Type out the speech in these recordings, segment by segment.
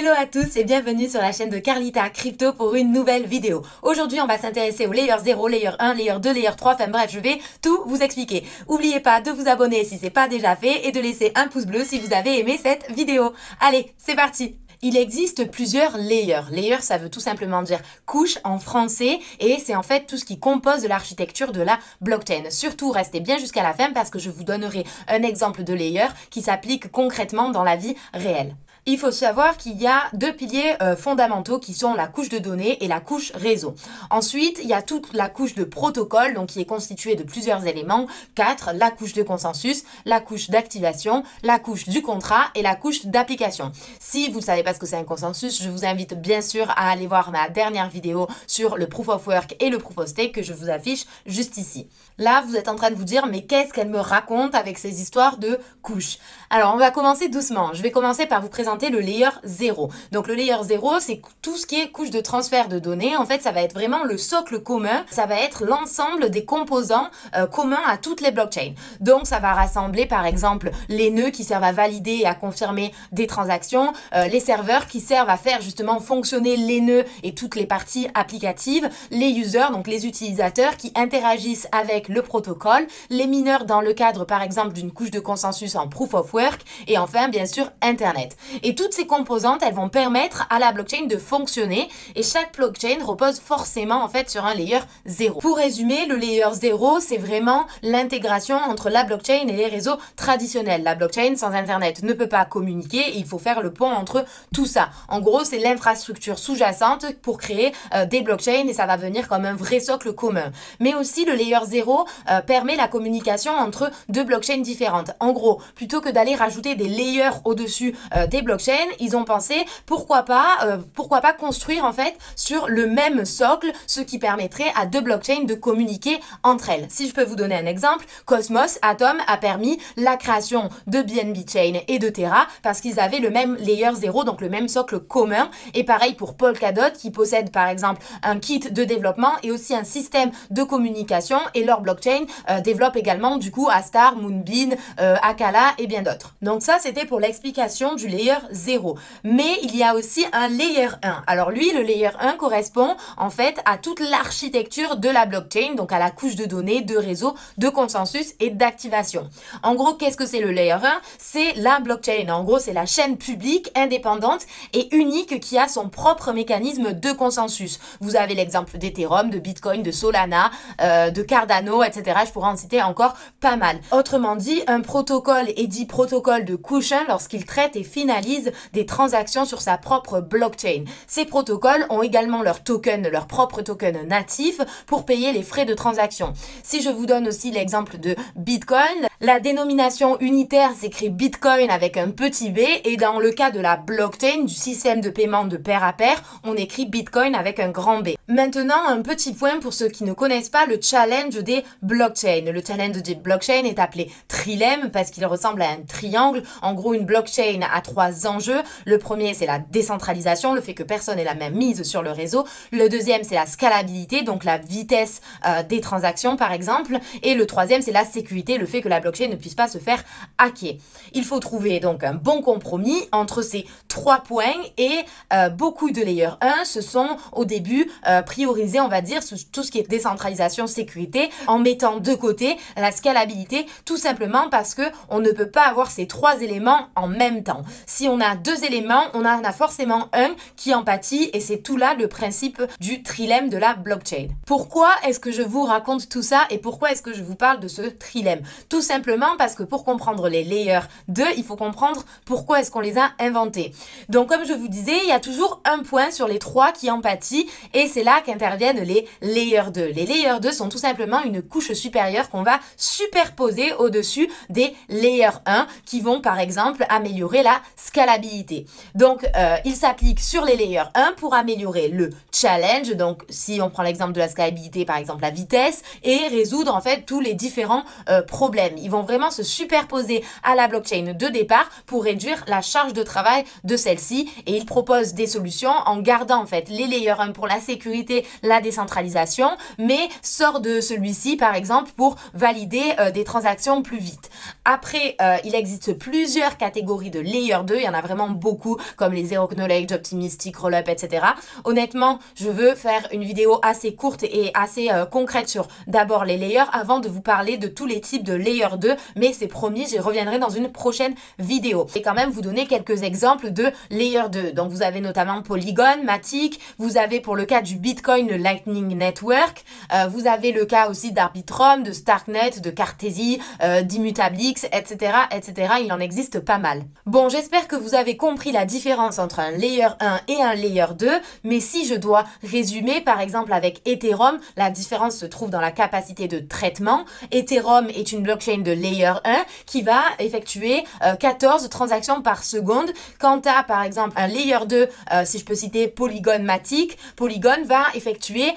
Hello à tous et bienvenue sur la chaîne de Carlita Crypto pour une nouvelle vidéo. Aujourd'hui, on va s'intéresser au layer 0, layer 1, layer 2, layer 3, enfin bref, je vais tout vous expliquer. N'oubliez pas de vous abonner si c'est pas déjà fait et de laisser un pouce bleu si vous avez aimé cette vidéo. Allez, c'est parti! Il existe plusieurs layers. Layer, ça veut tout simplement dire couche en français et c'est en fait tout ce qui compose de l'architecture de la blockchain. Surtout, restez bien jusqu'à la fin parce que je vous donnerai un exemple de layer qui s'applique concrètement dans la vie réelle. Il faut savoir qu'il y a deux piliers fondamentaux qui sont la couche de données et la couche réseau. Ensuite, il y a toute la couche de protocole, donc qui est constituée de plusieurs éléments. 4, la couche de consensus, la couche d'activation, la couche du contrat et la couche d'application. Si vous ne savez pas ce que c'est un consensus, je vous invite bien sûr à aller voir ma dernière vidéo sur le Proof of Work et le Proof of Stake que je vous affiche juste ici. Là, vous êtes en train de vous dire, mais qu'est-ce qu'elle me raconte avec ces histoires de couches? Alors, on va commencer doucement. Je vais commencer par vous présenter le layer 0. Donc, le layer 0, c'est tout ce qui est couche de transfert de données. En fait, ça va être vraiment le socle commun. Ça va être l'ensemble des composants communs à toutes les blockchains. Donc, ça va rassembler, par exemple, les nœuds qui servent à valider et à confirmer des transactions, les serveurs qui servent à faire justement fonctionner les nœuds et toutes les parties applicatives, les users, donc les utilisateurs qui interagissent avec le protocole, les mineurs dans le cadre, par exemple, d'une couche de consensus en Proof of Work, et enfin, bien sûr, Internet. Et toutes ces composantes, elles vont permettre à la blockchain de fonctionner, et chaque blockchain repose forcément, en fait, sur un layer 0. Pour résumer, le layer 0, c'est vraiment l'intégration entre la blockchain et les réseaux traditionnels. La blockchain, sans Internet, ne peut pas communiquer, et il faut faire le pont entre tout ça. En gros, c'est l'infrastructure sous-jacente pour créer des blockchains, et ça va venir comme un vrai socle commun. Mais aussi, le layer 0 permet la communication entre deux blockchains différentes. En gros, plutôt que d'aller rajouter des layers au-dessus des blockchains, ils ont pensé pourquoi pas construire en fait sur le même socle, ce qui permettrait à deux blockchains de communiquer entre elles. Si je peux vous donner un exemple, Cosmos Atom a permis la création de BNB Chain et de Terra parce qu'ils avaient le même layer 0, donc le même socle commun. Et pareil pour Polkadot qui possède par exemple un kit de développement et aussi un système de communication, et leur blockchain développe également du coup Astar, Moonbeam, Akala et bien d'autres. Donc ça, c'était pour l'explication du layer 0. Mais il y a aussi un layer 1. Alors lui, le layer 1 correspond en fait à toute l'architecture de la blockchain, donc à la couche de données, de réseau, de consensus et d'activation. En gros, qu'est-ce que c'est le layer 1? C'est la blockchain. En gros, c'est la chaîne publique, indépendante et unique qui a son propre mécanisme de consensus. Vous avez l'exemple d'Ethereum, de Bitcoin, de Solana, de Cardano, etc. Je pourrais en citer encore pas mal. Autrement dit, un protocole est dit protocole de couche 1 lorsqu'il traite et finalise des transactions sur sa propre blockchain. Ces protocoles ont également leur propre token natif pour payer les frais de transaction. Si je vous donne aussi l'exemple de Bitcoin, la dénomination unitaire s'écrit Bitcoin avec un petit b, et dans le cas de la blockchain, du système de paiement de pair à pair, on écrit Bitcoin avec un grand B. Maintenant, un petit point pour ceux qui ne connaissent pas le challenge des blockchains. Le challenge des blockchains est appelé trilemme parce qu'il ressemble à un triangle. En gros, une blockchain a 3 enjeux. Le premier, c'est la décentralisation, le fait que personne n'ait la même mise sur le réseau. Le deuxième, c'est la scalabilité, donc la vitesse des transactions, par exemple. Et le troisième, c'est la sécurité, le fait que la blockchain ne puisse pas se faire hacker. Il faut trouver donc un bon compromis entre ces 3 points, et beaucoup de layer 1 se sont au début priorisés, on va dire, sur tout ce qui est décentralisation, sécurité, en mettant de côté la scalabilité, tout simplement parce que on ne peut pas avoir ces 3 éléments en même temps. Si on a 2 éléments, on en a forcément un qui en pâtit, et c'est tout là le principe du trilemme de la blockchain. Pourquoi est-ce que je vous raconte tout ça et pourquoi est-ce que je vous parle de ce trilemme? Tout simplement parce que pour comprendre les layers 2, il faut comprendre pourquoi est-ce qu'on les a inventés. Donc comme je vous disais, il y a toujours un point sur les 3 qui en pâtit, et c'est là qu'interviennent les layers 2. Les layers 2 sont tout simplement une couche supérieure qu'on va superposer au-dessus des layers 1 qui vont par exemple améliorer la scalabilité. Donc il s'applique sur les layers 1 pour améliorer le challenge, donc si on prend l'exemple de la scalabilité, par exemple la vitesse, et résoudre en fait tous les différents problèmes. Ils vont vraiment se superposer à la blockchain de départ pour réduire la charge de travail de celle-ci, et ils proposent des solutions en gardant en fait les layer 1 pour la sécurité, la décentralisation, mais sort de celui-ci par exemple pour valider des transactions plus vite. Après, il existe plusieurs catégories de layer 2, il y en a vraiment beaucoup comme les Zero Knowledge, Optimistic, Rollup, etc. Honnêtement, je veux faire une vidéo assez courte et assez concrète sur d'abord les layers avant de vous parler de tous les types de layer 2, mais c'est promis, j'y reviendrai dans une prochaine vidéo. Et quand même vous donner quelques exemples de layer 2. Donc vous avez notamment Polygon, Matic, vous avez pour le cas du Bitcoin le Lightning Network, vous avez le cas aussi d'Arbitrum, de Starknet, de Cartesy, d'Immutablix, etc., etc. Il en existe pas mal. Bon, j'espère que vous avez compris la différence entre un layer 1 et un layer 2, mais si je dois résumer, par exemple avec Ethereum, la différence se trouve dans la capacité de traitement. Ethereum est une blockchain de layer 1 qui va effectuer 14 transactions par seconde. Quant à, par exemple, un layer 2, si je peux citer Polygon Matic, Polygon va effectuer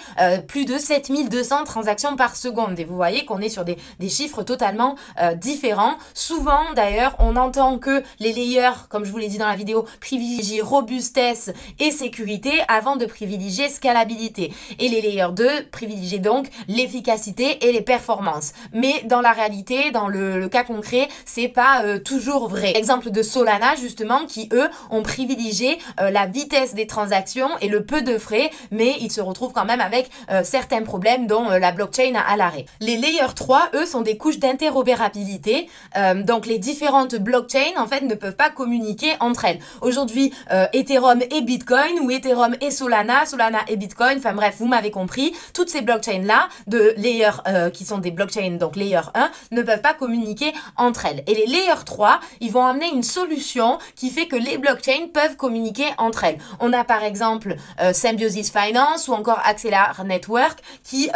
plus de 7200 transactions par seconde. Et vous voyez qu'on est sur des chiffres totalement différents. Souvent, d'ailleurs, on entend que les layers, comme je vous l'ai dit dans la vidéo, privilégient robustesse et sécurité avant de privilégier scalabilité. Et les layers 2 privilégient donc l'efficacité et les performances. Mais dans la réalité, dans le cas concret, c'est pas toujours vrai. Exemple de Solana, justement, qui eux ont privilégié la vitesse des transactions et le peu de frais, mais ils se retrouvent quand même avec certains problèmes dont la blockchain à l'arrêt. Les layers 3, eux, sont des couches d'interopérabilité. Donc les différentes blockchains, en fait, ne peuvent pas communiquer entre elles. Aujourd'hui, Ethereum et Bitcoin, ou Ethereum et Solana, Solana et Bitcoin, enfin bref, vous m'avez compris, toutes ces blockchains-là, de layer qui sont des blockchains, donc layer 1, ne peuvent pas communiquer entre elles. Et les layer 3, ils vont amener une solution qui fait que les blockchains peuvent communiquer entre elles. On a par exemple Symbiosis Finance ou encore Axelar Network qui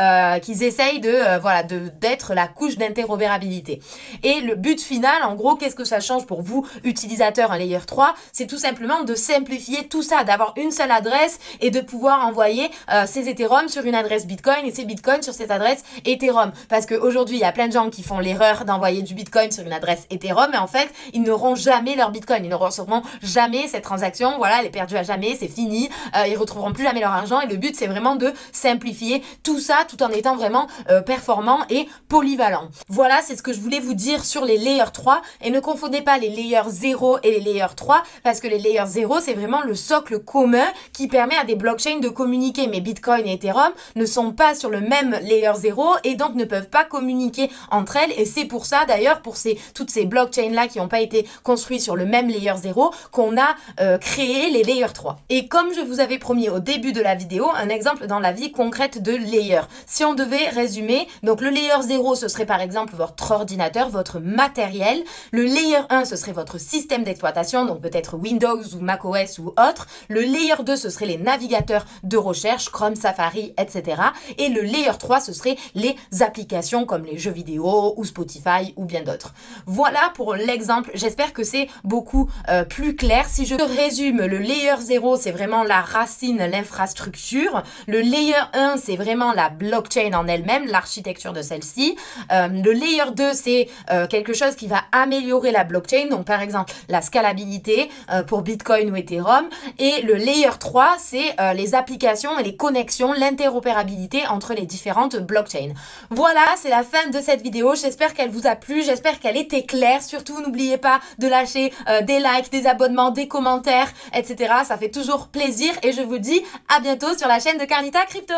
essayent d'être la couche d'interopérabilité. Et le but final, en gros, qu'est-ce que ça change pour vous, utilisateurs, un layer 3? C'est tout simplement de simplifier tout ça, d'avoir une seule adresse et de pouvoir envoyer ces Ethereum sur une adresse Bitcoin et ces Bitcoins sur cette adresse Ethereum. Parce qu'aujourd'hui, il y a plein de gens qui font l'erreur d'envoyer du Bitcoin sur une adresse Ethereum, mais en fait, ils n'auront jamais leur Bitcoin. Ils ne recevront jamais cette transaction. Voilà, elle est perdue à jamais, c'est fini. Ils retrouveront plus jamais leur argent. Et le but, c'est vraiment de simplifier tout ça tout en étant vraiment performant et polyvalent. Voilà, c'est ce que je voulais vous dire sur les layers 3. Et ne confondez pas les layers 0 et les layers 3, parce que les layers 0, c'est vraiment le socle commun qui permet à des blockchains de communiquer. Mais Bitcoin et Ethereum ne sont pas sur le même layer 0 et donc ne peuvent pas communiquer entre elles. Et c'est pour ça, d'ailleurs, pour toutes ces blockchains-là qui n'ont pas été construites sur le même layer 0, qu'on a créé les layers 3. Et comme je vous avais promis au début de la vidéo, un exemple dans la vie concrète de layer. Si on devait résumer, donc le layer 0, ce serait par exemple votre ordinateur, votre matériel. Le layer 1, ce serait votre système d'exploitation, donc peut-être Windows ou macOS ou autre. Le layer 2, ce serait les navigateurs de recherche, Chrome, Safari, etc. Et le layer 3, ce serait les applications comme les jeux vidéo ou Spotify ou bien d'autres. Voilà pour l'exemple. J'espère que c'est beaucoup plus clair. Si je résume, le layer 0, c'est vraiment la racine, l'infrastructure. Le layer 1, c'est vraiment la blockchain en elle-même, l'architecture de celle-ci. Le layer 2, c'est quelque chose qui va améliorer la blockchain, donc par exemple la scalabilité pour Bitcoin ou Ethereum. Et le layer 3, c'est les applications et les connexions, l'interopérabilité entre les différentes blockchains. Voilà, c'est la fin de cette vidéo. J'espère qu'elle vous a plu, j'espère qu'elle était claire. Surtout, n'oubliez pas de lâcher des likes, des abonnements, des commentaires, etc. Ça fait toujours plaisir et je vous dis à bientôt sur la chaîne de Carlita Crypto.